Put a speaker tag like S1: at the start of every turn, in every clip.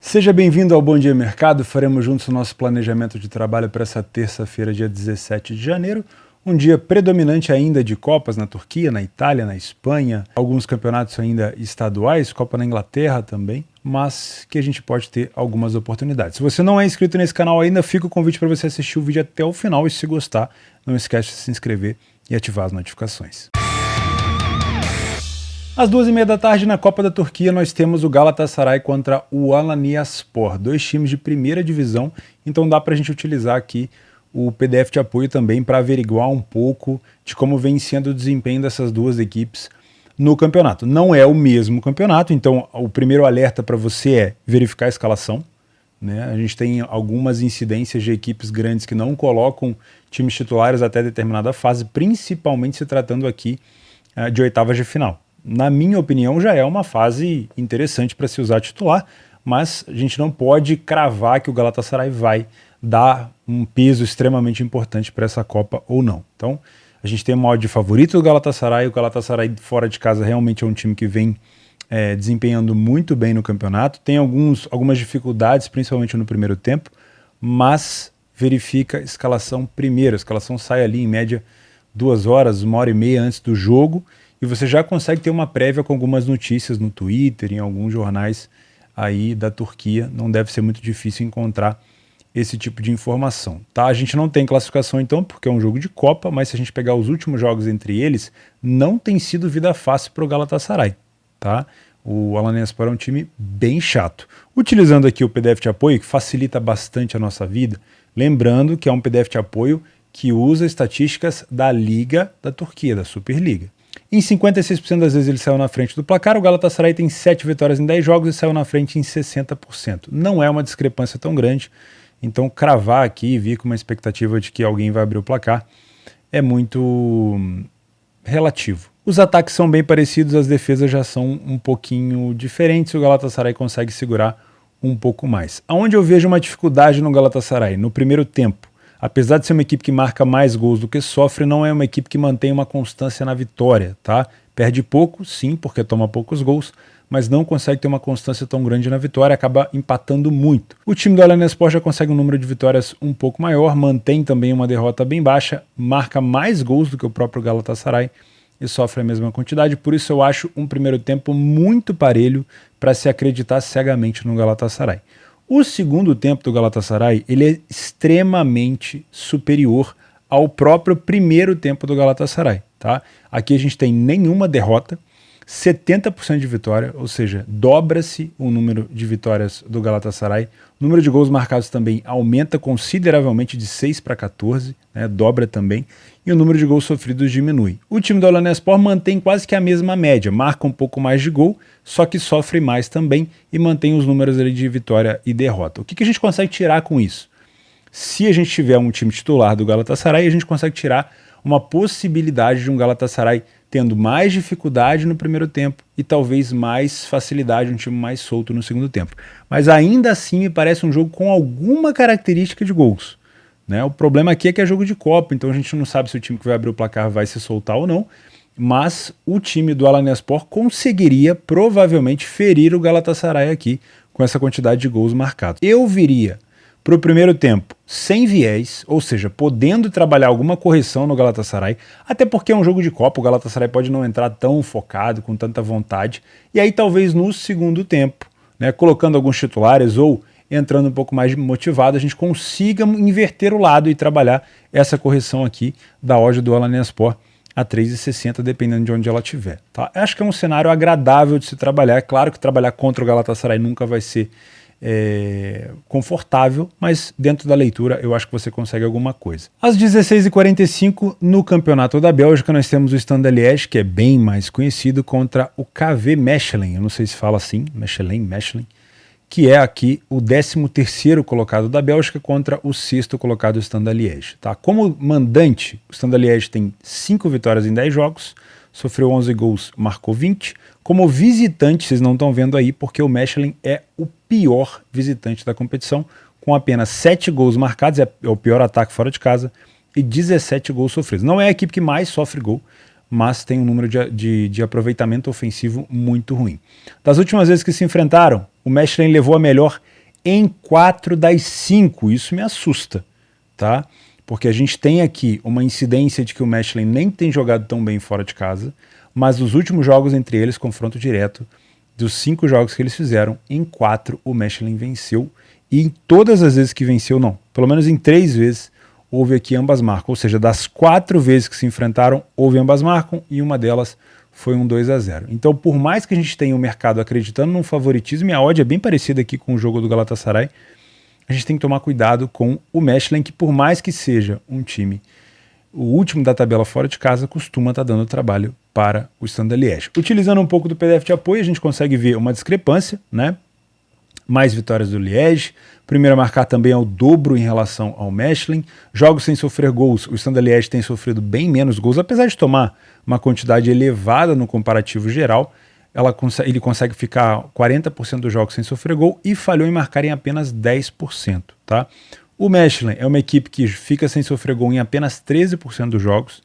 S1: Seja bem-vindo ao Bom Dia Mercado. Faremos juntos o nosso planejamento de trabalho para essa terça-feira, dia 17 de janeiro. Um dia predominante ainda de Copas na Turquia, na Itália, na Espanha, alguns campeonatos ainda estaduais, Copa na Inglaterra também, mas que a gente pode ter algumas oportunidades. Se você não é inscrito nesse canal ainda, fica o convite para você assistir o vídeo até o final e se gostar, não esquece de se inscrever e ativar as notificações. Às 2h30 da tarde, na Copa da Turquia, nós temos o Galatasaray contra o Alanyaspor, dois times de primeira divisão, então dá para a gente utilizar aqui o PDF de apoio também para averiguar um pouco de como vem sendo o desempenho dessas duas equipes no campeonato. Não é o mesmo campeonato, então o primeiro alerta para você é verificar a escalação, né? A gente tem algumas incidências de equipes grandes que não colocam times titulares até determinada fase, principalmente se tratando aqui de oitavas de final. Na minha opinião, já é uma fase interessante para se usar titular, mas a gente não pode cravar que o Galatasaray vai dar um peso extremamente importante para essa Copa ou não. Então, a gente tem uma odd de favorito do Galatasaray. O Galatasaray fora de casa realmente é um time que vem desempenhando muito bem no campeonato. Tem algumas dificuldades, principalmente no primeiro tempo, mas verifica a escalação primeiro. A escalação sai ali em média 2 horas, 1h30 antes do jogo, e você já consegue ter uma prévia com algumas notícias no Twitter, em alguns jornais aí da Turquia. Não deve ser muito difícil encontrar esse tipo de informação, tá? A gente não tem classificação então, porque é um jogo de Copa, mas se a gente pegar os últimos jogos entre eles, não tem sido vida fácil para o Galatasaray, tá? O Alanyaspor é um time bem chato. Utilizando aqui o PDF de apoio, que facilita bastante a nossa vida, lembrando que é um PDF de apoio que usa estatísticas da Liga da Turquia, da Superliga. Em 56% das vezes ele saiu na frente do placar. O Galatasaray tem 7 vitórias em 10 jogos e saiu na frente em 60%. Não é uma discrepância tão grande, então cravar aqui e vir com uma expectativa de que alguém vai abrir o placar é muito relativo. Os ataques são bem parecidos, as defesas já são um pouquinho diferentes. O Galatasaray consegue segurar um pouco mais. Aonde eu vejo uma dificuldade no Galatasaray? No primeiro tempo. Apesar de ser uma equipe que marca mais gols do que sofre, não é uma equipe que mantém uma constância na vitória, tá? Perde pouco, sim, porque toma poucos gols, mas não consegue ter uma constância tão grande na vitória, acaba empatando muito. O time do Alanyaspor já consegue um número de vitórias um pouco maior, mantém também uma derrota bem baixa, marca mais gols do que o próprio Galatasaray e sofre a mesma quantidade, por isso eu acho um primeiro tempo muito parelho para se acreditar cegamente no Galatasaray. O segundo tempo do Galatasaray ele é extremamente superior ao próprio primeiro tempo do Galatasaray, tá? Aqui a gente tem nenhuma derrota, 70% de vitória, ou seja, dobra-se o número de vitórias do Galatasaray. O número de gols marcados também aumenta consideravelmente de 6 para 14, né, dobra também, e o número de gols sofridos diminui. O time do Alanyaspor mantém quase que a mesma média, marca um pouco mais de gol, só que sofre mais também e mantém os números ali de vitória e derrota. O que a gente consegue tirar com isso? Se a gente tiver um time titular do Galatasaray, a gente consegue tirar uma possibilidade de um Galatasaray tendo mais dificuldade no primeiro tempo e talvez mais facilidade, um time mais solto no segundo tempo. Mas ainda assim me parece um jogo com alguma característica de gols, né? O problema aqui é que é jogo de Copa, então a gente não sabe se o time que vai abrir o placar vai se soltar ou não, mas o time do Alanyaspor conseguiria provavelmente ferir o Galatasaray aqui com essa quantidade de gols marcados. Eu viria para o primeiro tempo sem viés, ou seja, podendo trabalhar alguma correção no Galatasaray, até porque é um jogo de Copa, o Galatasaray pode não entrar tão focado, com tanta vontade, e aí talvez no segundo tempo, né, colocando alguns titulares ou entrando um pouco mais motivado, a gente consiga inverter o lado e trabalhar essa correção aqui da odd do Alanyaspor a 3,60, dependendo de onde ela estiver. Tá? Acho que é um cenário agradável de se trabalhar. É claro que trabalhar contra o Galatasaray nunca vai ser confortável, mas dentro da leitura eu acho que você consegue alguma coisa. Às 16h45, no Campeonato da Bélgica, nós temos o Standard Liège, que é bem mais conhecido, contra o KV Mechelen, eu não sei se fala assim, Mechelen, que é aqui o 13º colocado da Bélgica contra o 6º colocado do Standard Liège. Tá? Como mandante, o Standard Liège tem 5 vitórias em 10 jogos, sofreu 11 gols, marcou 20. Como visitante, vocês não estão vendo aí, porque o Mechelen é o pior visitante da competição, com apenas 7 gols marcados, é o pior ataque fora de casa, e 17 gols sofridos. Não é a equipe que mais sofre gol, mas tem um número de aproveitamento ofensivo muito ruim. Das últimas vezes que se enfrentaram, o Mechelen levou a melhor em 4 das 5. Isso me assusta, tá? Porque a gente tem aqui uma incidência de que o Mechelen nem tem jogado tão bem fora de casa, mas os últimos jogos entre eles, confronto direto, dos 5 jogos que eles fizeram, em 4 o Mechelen venceu, e em todas as vezes que venceu, não, pelo menos em 3 vezes, houve aqui ambas marcam, ou seja, das 4 vezes que se enfrentaram, houve ambas marcam, e uma delas foi um 2-0. Então, por mais que a gente tenha o mercado acreditando num favoritismo, e a odd é bem parecida aqui com o jogo do Galatasaray, a gente tem que tomar cuidado com o Mechelen, que por mais que seja um time, o último da tabela fora de casa, costuma estar dando trabalho para o Standard Liège. Utilizando um pouco do PDF de apoio, a gente consegue ver uma discrepância, né? Mais vitórias do Liège. Primeiro a marcar também é o dobro em relação ao Mechelen. Jogos sem sofrer gols, o Standard Liège tem sofrido bem menos gols, apesar de tomar uma quantidade elevada no comparativo geral. Ele consegue ficar 40% dos jogos sem sofrer gol e falhou em marcar em apenas 10%. Tá? O Mechelen é uma equipe que fica sem sofrer gol em apenas 13% dos jogos,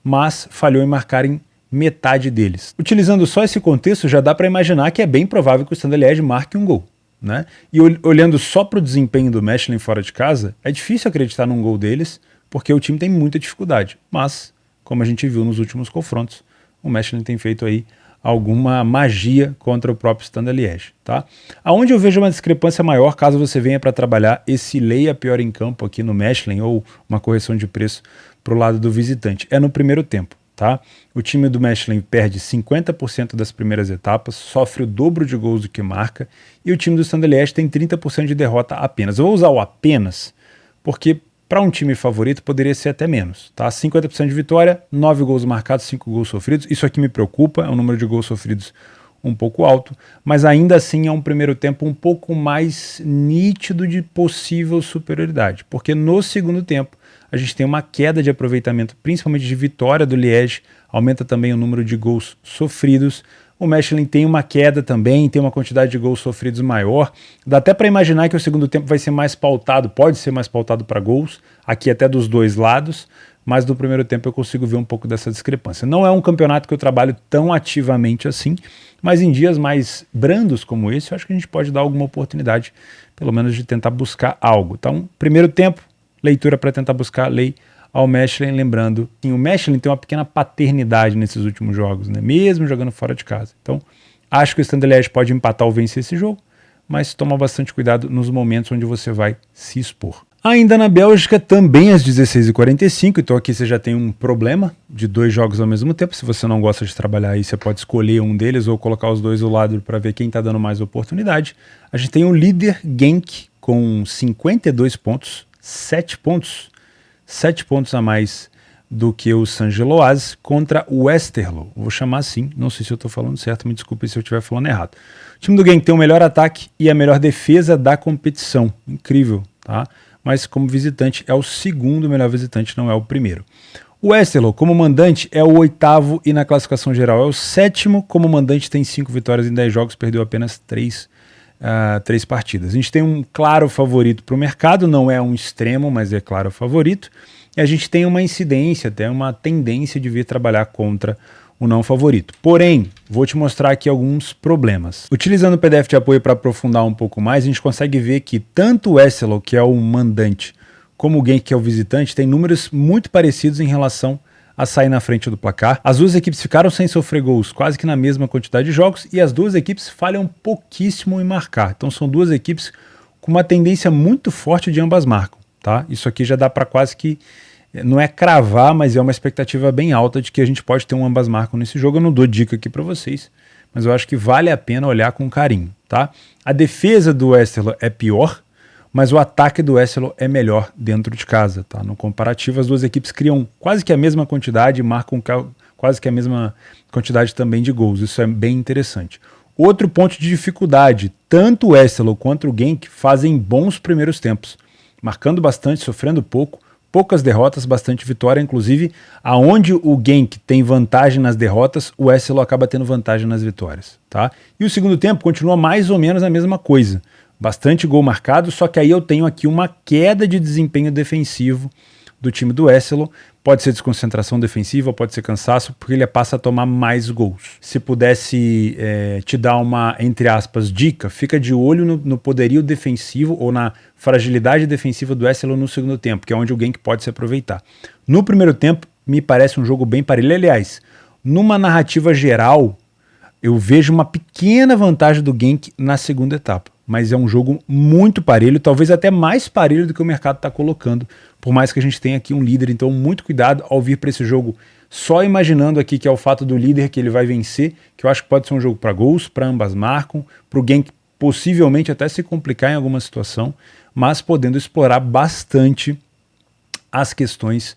S1: mas falhou em marcar em metade deles. Utilizando só esse contexto, já dá para imaginar que é bem provável que o Standard Liège marque um gol. Né? E olhando só para o desempenho do Mechelen fora de casa, é difícil acreditar num gol deles, porque o time tem muita dificuldade. Mas, como a gente viu nos últimos confrontos, o Mechelen tem feito aí alguma magia contra o próprio Standard Liège. Tá? Aonde eu vejo uma discrepância maior, caso você venha para trabalhar esse leia pior em campo aqui no Mechelen, ou uma correção de preço para o lado do visitante, é no primeiro tempo. Tá? O time do Mechelen perde 50% das primeiras etapas, sofre o dobro de gols do que marca, e o time do Standard Liège tem 30% de derrota apenas. Eu vou usar o apenas, porque para um time favorito poderia ser até menos. Tá? 50% de vitória, 9 gols marcados, 5 gols sofridos. Isso aqui me preocupa, é um número de gols sofridos um pouco alto, mas ainda assim é um primeiro tempo um pouco mais nítido de possível superioridade, porque no segundo tempo a gente tem uma queda de aproveitamento, principalmente de vitória do Liège, aumenta também o número de gols sofridos. O Mechelen tem uma queda também, tem uma quantidade de gols sofridos maior. Dá até para imaginar que o segundo tempo vai ser mais pautado, pode ser mais pautado para gols, aqui até dos dois lados, mas no primeiro tempo eu consigo ver um pouco dessa discrepância. Não é um campeonato que eu trabalho tão ativamente assim, mas em dias mais brandos como esse, eu acho que a gente pode dar alguma oportunidade, pelo menos de tentar buscar algo. Então, primeiro tempo, leitura para tentar buscar lei ao Mechelen, lembrando que o Mechelen tem uma pequena paternidade nesses últimos jogos, né? Mesmo jogando fora de casa. Então, acho que o Standard Liège pode empatar ou vencer esse jogo, mas toma bastante cuidado nos momentos onde você vai se expor. Ainda na Bélgica, também às 16h45, então aqui você já tem um problema de 2 jogos ao mesmo tempo. Se você não gosta de trabalhar aí, você pode escolher um deles ou colocar os dois ao lado para ver quem está dando mais oportunidade. A gente tem o líder Genk com 52 pontos, 7 pontos a mais do que o Saint-Gilloise contra o Westerlo. Vou chamar assim, não sei se eu estou falando certo, me desculpe se eu estiver falando errado. O time do Genk tem o melhor ataque e a melhor defesa da competição. Incrível, tá? Mas como visitante é o segundo melhor visitante, não é o primeiro. O Westerlo, como mandante, é o 8º e na classificação geral é o 7º. Como mandante tem 5 vitórias em 10 jogos, perdeu apenas 3 partidas. A gente tem um claro favorito para o mercado, não é um extremo, mas é claro favorito. E a gente tem uma incidência, até uma tendência de vir trabalhar contra o não favorito. Porém, vou te mostrar aqui alguns problemas. Utilizando o PDF de apoio para aprofundar um pouco mais, a gente consegue ver que tanto o Westerlo, que é o mandante, como o Genk, que é o visitante, tem números muito parecidos em relação a sair na frente do placar. As duas equipes ficaram sem sofrer gols quase que na mesma quantidade de jogos e as duas equipes falham pouquíssimo em marcar. Então são duas equipes com uma tendência muito forte de ambas marcam. Tá? Isso aqui já dá para quase que, não é cravar, mas é uma expectativa bem alta de que a gente pode ter um ambas marcam nesse jogo. Eu não dou dica aqui para vocês, mas eu acho que vale a pena olhar com carinho. Tá? A defesa do Westerlo é pior, mas o ataque do Westerlo é melhor dentro de casa. Tá? No comparativo, as duas equipes criam quase que a mesma quantidade e marcam quase que a mesma quantidade também de gols. Isso é bem interessante. Outro ponto de dificuldade, tanto o Westerlo quanto o Genk fazem bons primeiros tempos, marcando bastante, sofrendo pouco, poucas derrotas, bastante vitória, inclusive aonde o Genk tem vantagem nas derrotas, o Westerlo acaba tendo vantagem nas vitórias. Tá? E o segundo tempo continua mais ou menos a mesma coisa. Bastante gol marcado, só que aí eu tenho aqui uma queda de desempenho defensivo do time do Eszelo. Pode ser desconcentração defensiva, pode ser cansaço, porque ele passa a tomar mais gols. Se pudesse te dar uma, entre aspas, dica, fica de olho no poderio defensivo ou na fragilidade defensiva do Eszelo no segundo tempo, que é onde o Genk pode se aproveitar. No primeiro tempo, me parece um jogo bem parelho. Aliás, numa narrativa geral, eu vejo uma pequena vantagem do Genk na segunda etapa, mas é um jogo muito parelho, talvez até mais parelho do que o mercado está colocando, por mais que a gente tenha aqui um líder. Então muito cuidado ao vir para esse jogo só imaginando aqui que é o fato do líder que ele vai vencer, que eu acho que pode ser um jogo para gols, para ambas marcam, para o Genk possivelmente até se complicar em alguma situação, mas podendo explorar bastante as questões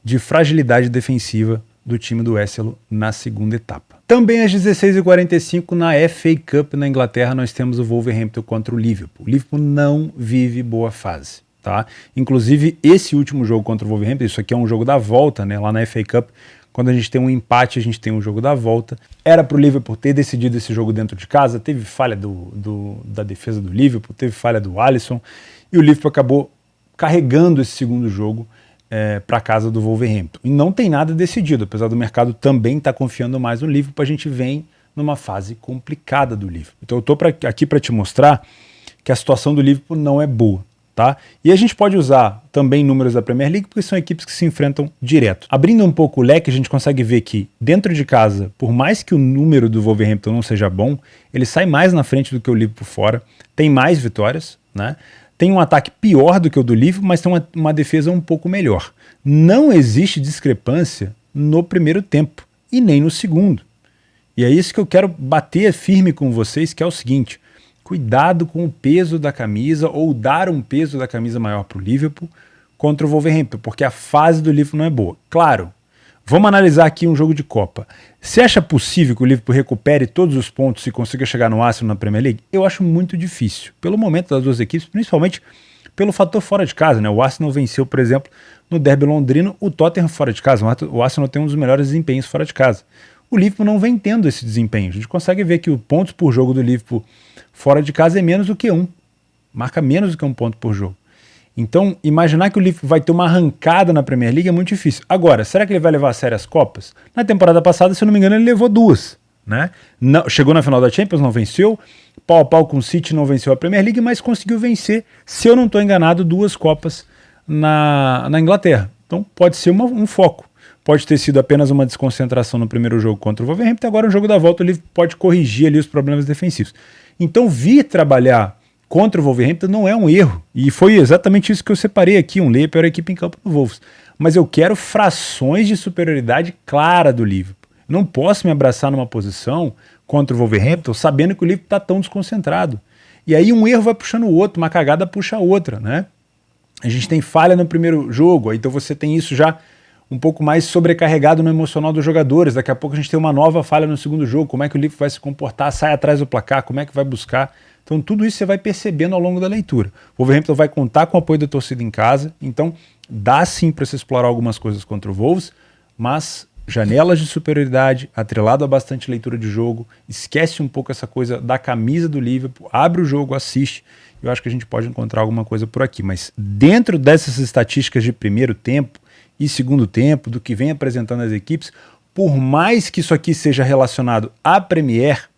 S1: de fragilidade defensiva do time do Eszelo na segunda etapa. Também às 16h45 na FA Cup na Inglaterra nós temos o Wolverhampton contra o Liverpool. O Liverpool não vive boa fase, tá? Inclusive esse último jogo contra o Wolverhampton, isso aqui é um jogo da volta, né? Lá na FA Cup, quando a gente tem um empate, a gente tem um jogo da volta. Era para o Liverpool ter decidido esse jogo dentro de casa, teve falha da defesa do Liverpool, teve falha do Alisson, e o Liverpool acabou carregando esse segundo jogo para casa do Wolverhampton. E não tem nada decidido, apesar do mercado também estar confiando mais no Liverpool, a gente vem numa fase complicada do Liverpool. Então eu estou aqui para te mostrar que a situação do Liverpool não é boa, tá? E a gente pode usar também números da Premier League, porque são equipes que se enfrentam direto. Abrindo um pouco o leque, a gente consegue ver que dentro de casa, por mais que o número do Wolverhampton não seja bom, ele sai mais na frente do que o Liverpool fora, tem mais vitórias, né? Tem um ataque pior do que o do Liverpool, mas tem uma defesa um pouco melhor. Não existe discrepância no primeiro tempo e nem no segundo. E é isso que eu quero bater firme com vocês, que é o seguinte: cuidado com o peso da camisa ou dar um peso da camisa maior para o Liverpool contra o Wolverhampton, porque a fase do Liverpool não é boa. Claro, vamos analisar aqui um jogo de Copa. Você acha possível que o Liverpool recupere todos os pontos e consiga chegar no Arsenal na Premier League? Eu acho muito difícil, pelo momento das duas equipes, principalmente pelo fator fora de casa, né? O Arsenal venceu, por exemplo, no derby londrino, o Tottenham fora de casa. O Arsenal tem um dos melhores desempenhos fora de casa. O Liverpool não vem tendo esse desempenho. A gente consegue ver que o pontos por jogo do Liverpool fora de casa é menos do que um. Marca menos do que um ponto por jogo. Então, imaginar que o Liverpool vai ter uma arrancada na Premier League é muito difícil. Agora, será que ele vai levar a sério as Copas? Na temporada passada, se eu não me engano, ele levou 2. Né? Não, chegou na final da Champions, não venceu. Pau a pau com o City, não venceu a Premier League, mas conseguiu vencer, se eu não estou enganado, 2 Copas na Inglaterra. Então, pode ser um foco. Pode ter sido apenas uma desconcentração no primeiro jogo contra o Wolverhampton, agora no jogo da volta o Liverpool pode corrigir ali os problemas defensivos. Então, vir trabalhar contra o Wolverhampton não é um erro, e foi exatamente isso que eu separei aqui, um lei para a equipe em campo do Wolves. Mas eu quero frações de superioridade clara do Liverpool. Não posso me abraçar numa posição contra o Wolverhampton sabendo que o Liverpool está tão desconcentrado. E aí um erro vai puxando o outro, uma cagada puxa a outra, né? A gente tem falha no primeiro jogo, então você tem isso já um pouco mais sobrecarregado no emocional dos jogadores. Daqui a pouco a gente tem uma nova falha no segundo jogo, como é que o Liverpool vai se comportar, sai atrás do placar, como é que vai buscar. Então tudo isso você vai percebendo ao longo da leitura. O Wolverhampton vai contar com o apoio da torcida em casa, então dá sim para você explorar algumas coisas contra o Wolves, mas janelas de superioridade, atrelado a bastante leitura de jogo, esquece um pouco essa coisa da camisa do Liverpool, abre o jogo, assiste, eu acho que a gente pode encontrar alguma coisa por aqui. Mas dentro dessas estatísticas de primeiro tempo e segundo tempo, do que vem apresentando as equipes, por mais que isso aqui seja relacionado à Premier,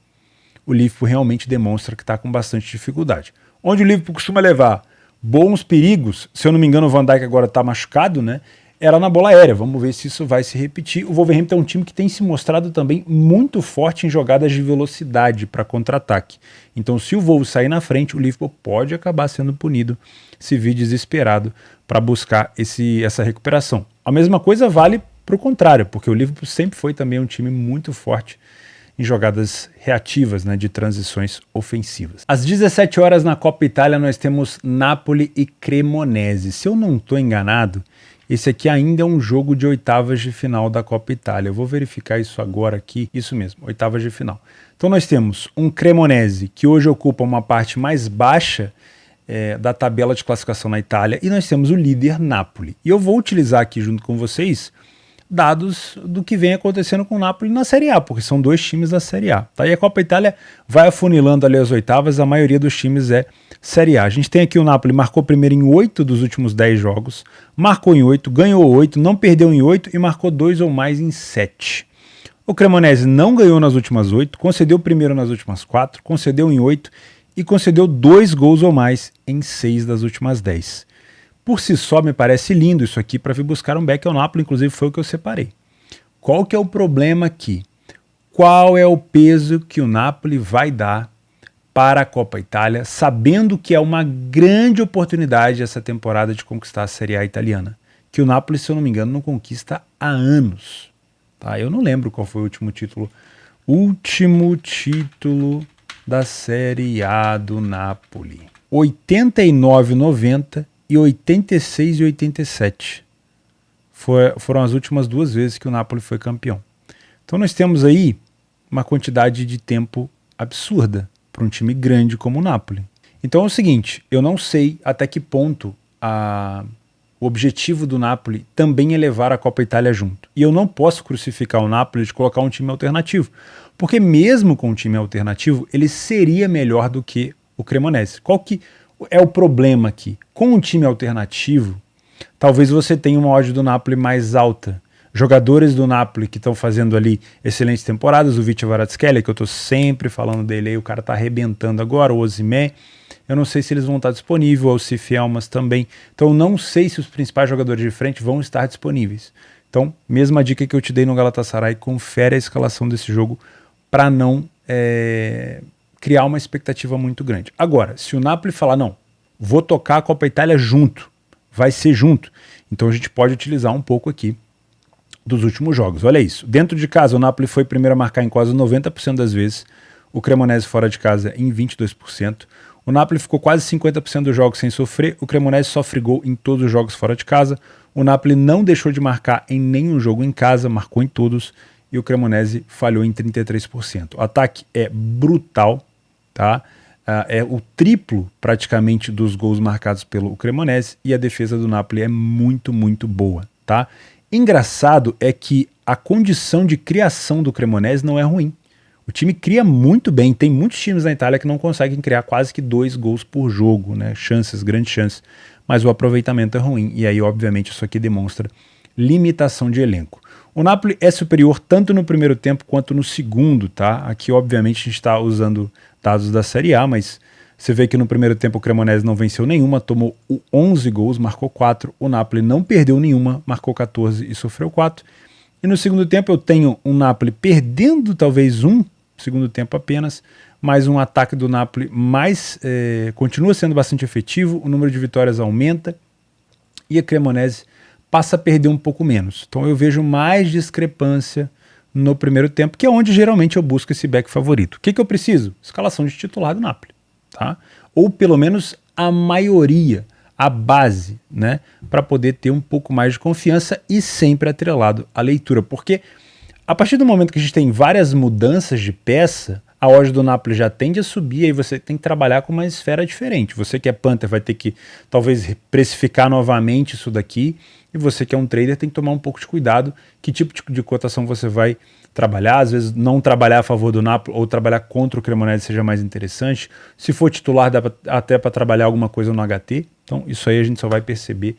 S1: o Liverpool realmente demonstra que está com bastante dificuldade. Onde o Liverpool costuma levar bons perigos, se eu não me engano o Van Dijk agora está machucado, né? Era na bola aérea, vamos ver se isso vai se repetir. O Wolverhampton é um time que tem se mostrado também muito forte em jogadas de velocidade para contra-ataque. Então se o Wolves sair na frente, o Liverpool pode acabar sendo punido se vir desesperado para buscar essa recuperação. A mesma coisa vale para o contrário, porque o Liverpool sempre foi também um time muito forte em jogadas reativas, né, de transições ofensivas. Às 17 horas na Copa Itália nós temos Napoli e Cremonese. Se eu não estou enganado, esse aqui ainda é um jogo de oitavas de final da Copa Itália. Eu vou verificar isso agora aqui. Isso mesmo, oitavas de final. Então nós temos um Cremonese que hoje ocupa uma parte mais baixa da tabela de classificação na Itália, e nós temos o líder Napoli. E eu vou utilizar aqui junto com vocês dados do que vem acontecendo com o Napoli na Série A, porque são 2 times da Série A. Tá? E a Copa Itália vai afunilando ali as oitavas, a maioria dos times é Série A. A gente tem aqui o Napoli, marcou primeiro em 8 dos últimos 10 jogos, marcou em 8, ganhou 8, não perdeu em 8 e marcou 2 ou mais em 7. O Cremonese não ganhou nas últimas 8, concedeu o primeiro nas últimas 4, concedeu em 8 e concedeu 2 gols ou mais em 6 das últimas 10. Por si só, me parece lindo isso aqui para vir buscar um back ao Napoli, inclusive foi o que eu separei. Qual que é o problema aqui? Qual é o peso que o Napoli vai dar para a Coppa Itália, sabendo que é uma grande oportunidade essa temporada de conquistar a Série A italiana, que o Napoli, se eu não me engano, não conquista há anos. Tá? Eu não lembro qual foi o último título da Série A do Napoli. 89, 90 e 86 e 87. Foram as últimas 2 vezes que o Napoli foi campeão. Então nós temos aí uma quantidade de tempo absurda para um time grande como o Napoli. Então é o seguinte, eu não sei até que ponto o objetivo do Napoli também é levar a Coppa Itália junto. E eu não posso crucificar o Napoli de colocar um time alternativo, porque mesmo com um time alternativo, ele seria melhor do que o Cremonese. Qual que é o problema aqui? Com um time alternativo, talvez você tenha uma odd do Napoli mais alta. Jogadores do Napoli que estão fazendo ali excelentes temporadas, o Vitor Kvaratskhelia, que eu estou sempre falando dele aí, o cara está arrebentando agora, o Osimhen, eu não sei se eles vão estar disponíveis, o Alcif Elmas também, então eu não sei se os principais jogadores de frente vão estar disponíveis. Então, mesma dica que eu te dei no Galatasaray, confere a escalação desse jogo para não criar uma expectativa muito grande. Agora, se o Napoli falar, não, vou tocar a Coppa Itália junto, vai ser junto, então a gente pode utilizar um pouco aqui dos últimos jogos. Olha isso. Dentro de casa, o Napoli foi primeiro a marcar em quase 90% das vezes, o Cremonese fora de casa em 22%. O Napoli ficou quase 50% dos jogos sem sofrer, o Cremonese sofre gol em todos os jogos fora de casa. O Napoli não deixou de marcar em nenhum jogo em casa, marcou em todos, e o Cremonese falhou em 33%. O ataque é brutal, tá? É o triplo praticamente dos gols marcados pelo Cremonese, e a defesa do Napoli é muito, muito boa, tá? Engraçado é que a condição de criação do Cremonese não é ruim. O time cria muito bem, tem muitos times na Itália que não conseguem criar quase que 2 gols por jogo, né? Chances, grandes chances, mas o aproveitamento é ruim, e aí obviamente isso aqui demonstra limitação de elenco. O Napoli é superior tanto no primeiro tempo quanto no segundo, tá? Aqui obviamente a gente está usando dados da Série A, mas você vê que no primeiro tempo o Cremonese não venceu nenhuma, tomou 11 gols, marcou 4. O Napoli não perdeu nenhuma, marcou 14 e sofreu 4. E no segundo tempo eu tenho um Napoli perdendo talvez um segundo tempo apenas, mas um ataque do Napoli continua sendo bastante efetivo, o número de vitórias aumenta e a Cremonese passa a perder um pouco menos. Então eu vejo mais discrepância no primeiro tempo, que é onde geralmente eu busco esse back favorito. O que eu preciso? Escalação de titular do Napoli. Tá? Ou pelo menos a maioria, a base, né, para poder ter um pouco mais de confiança e sempre atrelado à leitura, porque a partir do momento que a gente tem várias mudanças de peça, a odd do Napoli já tende a subir, aí você tem que trabalhar com uma esfera diferente. Você que é Panther vai ter que talvez precificar novamente isso daqui, e você que é um trader tem que tomar um pouco de cuidado que tipo de cotação você vai trabalhar, às vezes não trabalhar a favor do Napoli ou trabalhar contra o Cremonese seja mais interessante. Se for titular, dá até para trabalhar alguma coisa no HT, então isso aí a gente só vai perceber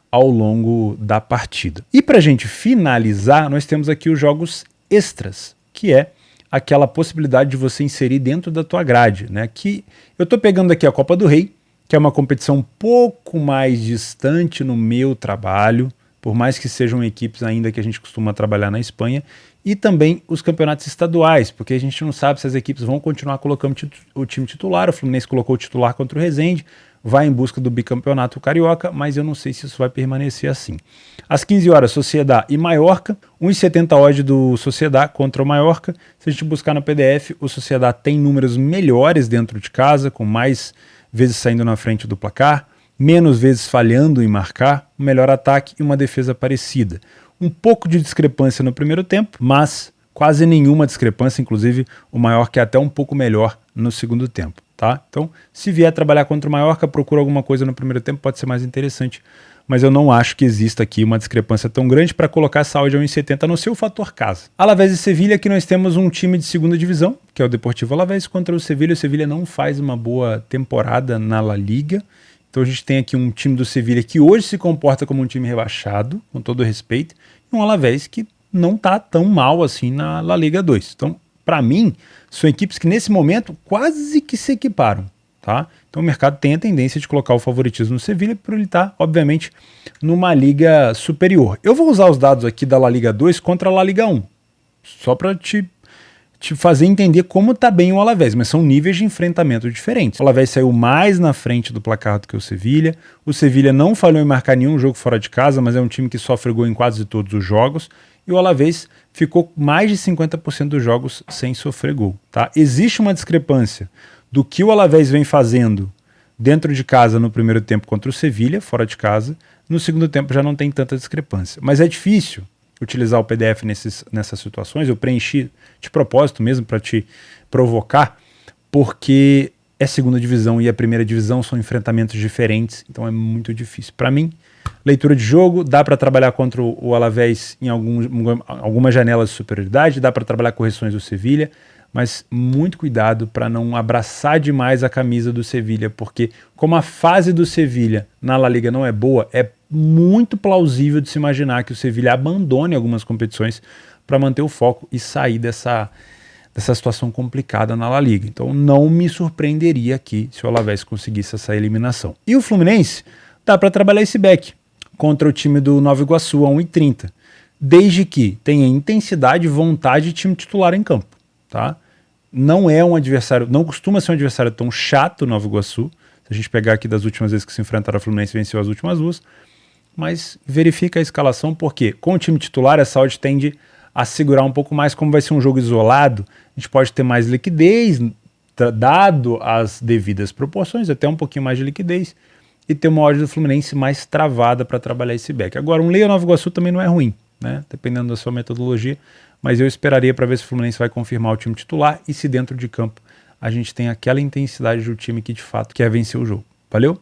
S1: ao longo da partida. E para a gente finalizar, nós temos aqui os jogos extras, que é aquela possibilidade de você inserir dentro da tua grade, né? Que eu estou pegando aqui a Copa do Rei, que é uma competição um pouco mais distante no meu trabalho, por mais que sejam equipes ainda que a gente costuma trabalhar na Espanha, e também os campeonatos estaduais, porque a gente não sabe se as equipes vão continuar colocando o time titular. O Fluminense colocou o titular contra o Resende, vai em busca do bicampeonato carioca, mas eu não sei se isso vai permanecer assim. Às 15 horas, Sociedad e Mallorca, 1,70 odd do Sociedad contra o Mallorca. Se a gente buscar no PDF, o Sociedad tem números melhores dentro de casa, com mais vezes saindo na frente do placar, menos vezes falhando em marcar, um melhor ataque e uma defesa parecida. Um pouco de discrepância no primeiro tempo, mas quase nenhuma discrepância, inclusive o Mallorca é até um pouco melhor no segundo tempo, tá? Então, se vier trabalhar contra o Mallorca, procura alguma coisa no primeiro tempo, pode ser mais interessante. mas eu não acho que exista aqui uma discrepância tão grande para colocar essa odd a 1,70 no seu fator casa. Alavés e Sevilha, aqui nós temos um time de segunda divisão, que é o Deportivo Alavés, contra o Sevilha. O Sevilha não faz uma boa temporada na La Liga, então a gente tem aqui um time do Sevilha que hoje se comporta como um time rebaixado, com todo o respeito, e um Alavés que não está tão mal assim na La Liga 2. Então, para mim, são equipes que nesse momento quase que se equiparam. Tá? Então o mercado tem a tendência de colocar o favoritismo no Sevilha por ele estar, obviamente, numa liga superior. Eu vou usar os dados aqui da La Liga 2 contra a La Liga 1, só para te fazer entender como está bem o Alavés, mas são níveis de enfrentamento diferentes. O Alavés saiu mais na frente do placar do que o Sevilha. O Sevilha não falhou em marcar nenhum jogo fora de casa, mas é um time que sofre gol em quase todos os jogos. E o Alavés ficou mais de 50% dos jogos sem sofrer gol. Tá? Existe uma discrepância do que o Alavés vem fazendo dentro de casa no primeiro tempo contra o Sevilha, fora de casa. No segundo tempo já não tem tanta discrepância. Mas é difícil utilizar o PDF nessas situações. Eu preenchi de propósito mesmo para te provocar, porque é segunda divisão e a primeira divisão são enfrentamentos diferentes, então é muito difícil. Para mim, leitura de jogo, dá para trabalhar contra o Alavés em algumas janelas de superioridade, dá para trabalhar correções do Sevilha, mas muito cuidado para não abraçar demais a camisa do Sevilha, porque como a fase do Sevilha na La Liga não é boa, é muito plausível de se imaginar que o Sevilha abandone algumas competições para manter o foco e sair dessa situação complicada na La Liga. Então não me surpreenderia aqui se o Alavés conseguisse essa eliminação. E o Fluminense, dá para trabalhar esse back contra o time do Nova Iguaçu a 1,30, desde que tenha intensidade, vontade e time titular em campo. Tá? Não é um adversário, não costuma ser um adversário tão chato o Nova Iguaçu. Se a gente pegar aqui das últimas vezes que se enfrentaram, a Fluminense venceu as últimas duas, mas verifica a escalação, porque com o time titular essa odd tende a segurar um pouco mais. Como vai ser um jogo isolado, a gente pode ter mais liquidez, dado as devidas proporções, até um pouquinho mais de liquidez, e ter uma odd do Fluminense mais travada para trabalhar esse back. Agora, um Leia Nova Iguaçu também não é ruim, né? Dependendo da sua metodologia, mas eu esperaria para ver se o Fluminense vai confirmar o time titular e se dentro de campo a gente tem aquela intensidade do time que de fato quer vencer o jogo. Valeu?